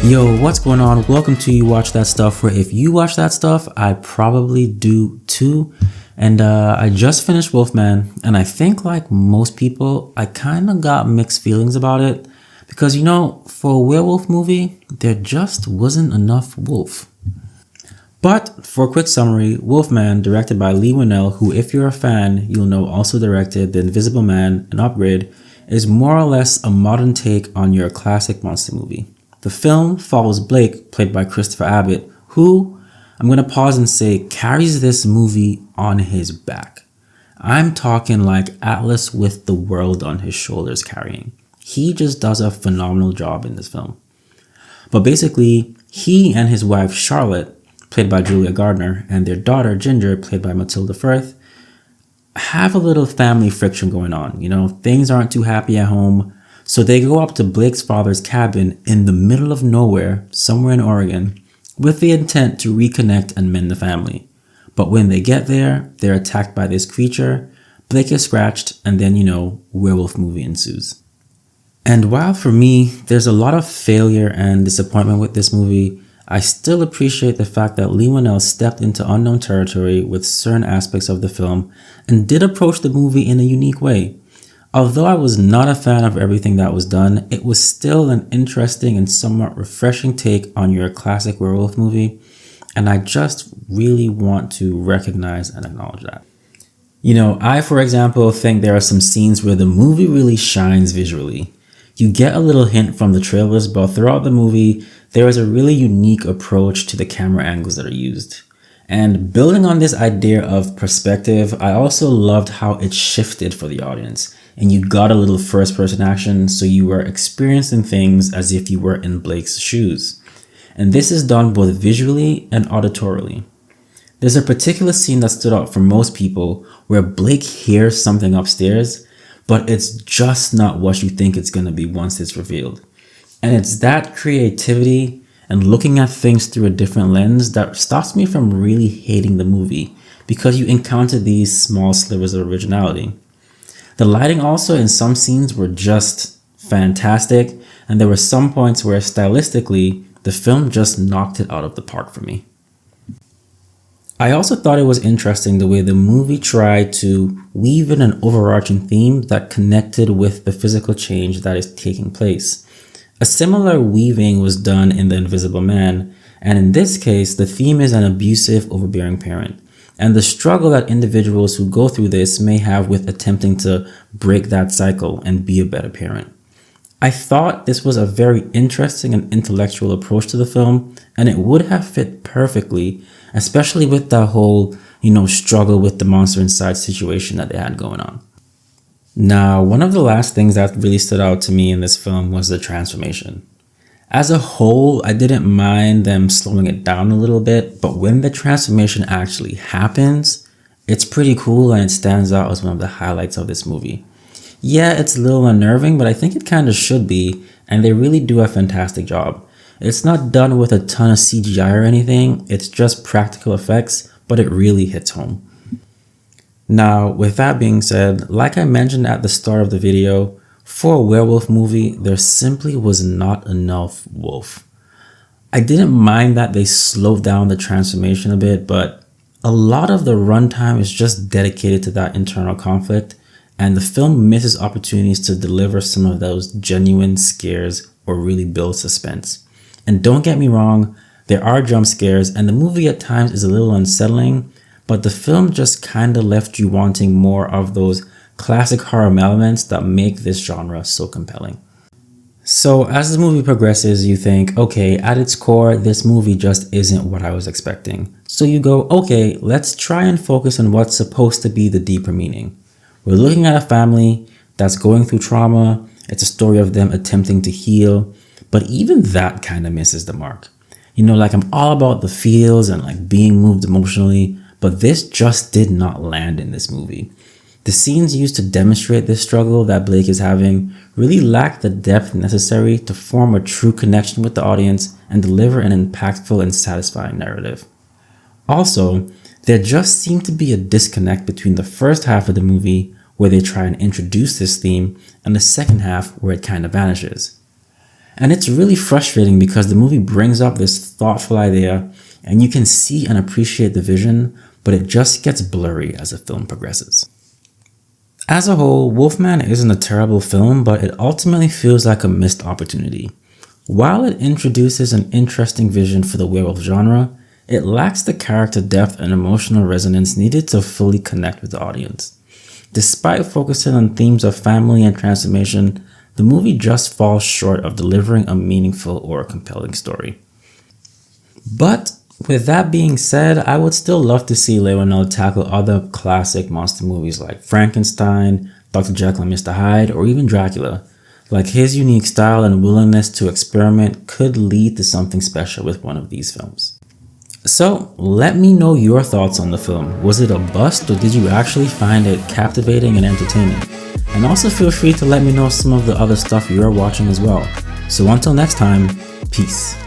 Yo, what's going on? Welcome to You Watch That Stuff, where if you watch that stuff, I probably do too. And I just finished Wolfman, and I think like most people, I kind of got mixed feelings about it. Because, for a werewolf movie, there just wasn't enough wolf. But for a quick summary, Wolfman, directed by Leigh Whannell, who if you're a fan, you'll know also directed The Invisible Man and Upgrade, is more or less a modern take on your classic monster movie. The film follows Blake, played by Christopher Abbott, who, I'm going to pause and say, carries this movie on his back. I'm talking like Atlas with the world on his shoulders carrying. He just does a phenomenal job in this film. But basically, he and his wife Charlotte, played by Julia Gardner, and their daughter Ginger, played by Matilda Firth, have a little family friction going on. Things aren't too happy at home. So they go up to Blake's father's cabin in the middle of nowhere, somewhere in Oregon, with the intent to reconnect and mend the family. But when they get there, they're attacked by this creature, Blake is scratched, and then, werewolf movie ensues. And while for me, there's a lot of failure and disappointment with this movie, I still appreciate the fact that Leigh Whannell stepped into unknown territory with certain aspects of the film and did approach the movie in a unique way. Although I was not a fan of everything that was done, it was still an interesting and somewhat refreshing take on your classic werewolf movie, and I just really want to recognize and acknowledge that. I, for example, think there are some scenes where the movie really shines visually. You get a little hint from the trailers, but throughout the movie, there is a really unique approach to the camera angles that are used. And building on this idea of perspective, I also loved how it shifted for the audience. And you got a little first-person action, so you were experiencing things as if you were in Blake's shoes. And this is done both visually and auditorily. There's a particular scene that stood out for most people where Blake hears something upstairs, but it's just not what you think it's going to be once it's revealed. And it's that creativity and looking at things through a different lens that stops me from really hating the movie, because you encounter these small slivers of originality. The lighting also in some scenes were just fantastic, and there were some points where stylistically, the film just knocked it out of the park for me. I also thought it was interesting the way the movie tried to weave in an overarching theme that connected with the physical change that is taking place. A similar weaving was done in The Invisible Man, and in this case, the theme is an abusive, overbearing parent, and the struggle that individuals who go through this may have with attempting to break that cycle and be a better parent. I thought this was a very interesting and intellectual approach to the film, and it would have fit perfectly, especially with that whole, struggle with the monster inside situation that they had going on. Now, one of the last things that really stood out to me in this film was the transformation. As a whole, I didn't mind them slowing it down a little bit, but when the transformation actually happens, it's pretty cool and it stands out as one of the highlights of this movie. Yeah, it's a little unnerving, but I think it kind of should be, and they really do a fantastic job. It's not done with a ton of CGI or anything, it's just practical effects, but it really hits home. Now, with that being said, like I mentioned at the start of the video, for a werewolf movie, there simply was not enough wolf. I didn't mind that they slowed down the transformation a bit, but a lot of the runtime is just dedicated to that internal conflict, and the film misses opportunities to deliver some of those genuine scares or really build suspense. And don't get me wrong, there are jump scares, and the movie at times is a little unsettling, but the film just kinda left you wanting more of those classic horror elements that make this genre so compelling. So as the movie progresses, you think, okay, at its core, this movie just isn't what I was expecting. So you go, okay, let's try and focus on what's supposed to be the deeper meaning. We're looking at a family that's going through trauma. It's a story of them attempting to heal, but even that kind of misses the mark. I'm all about the feels and being moved emotionally, but this just did not land in this movie. The scenes used to demonstrate this struggle that Blake is having really lack the depth necessary to form a true connection with the audience and deliver an impactful and satisfying narrative. Also, there just seemed to be a disconnect between the first half of the movie, where they try and introduce this theme, and the second half where it kind of vanishes. And it's really frustrating because the movie brings up this thoughtful idea and you can see and appreciate the vision, but it just gets blurry as the film progresses. As a whole, Wolfman isn't a terrible film, but it ultimately feels like a missed opportunity. While it introduces an interesting vision for the werewolf genre, it lacks the character depth and emotional resonance needed to fully connect with the audience. Despite focusing on themes of family and transformation, the movie just falls short of delivering a meaningful or compelling story. But with that being said, I would still love to see Leonel tackle other classic monster movies like Frankenstein, Dr. Jekyll and Mr. Hyde, or even Dracula. Like, his unique style and willingness to experiment could lead to something special with one of these films. So, let me know your thoughts on the film. Was it a bust, or did you actually find it captivating and entertaining? And also feel free to let me know some of the other stuff you're watching as well. So until next time, peace.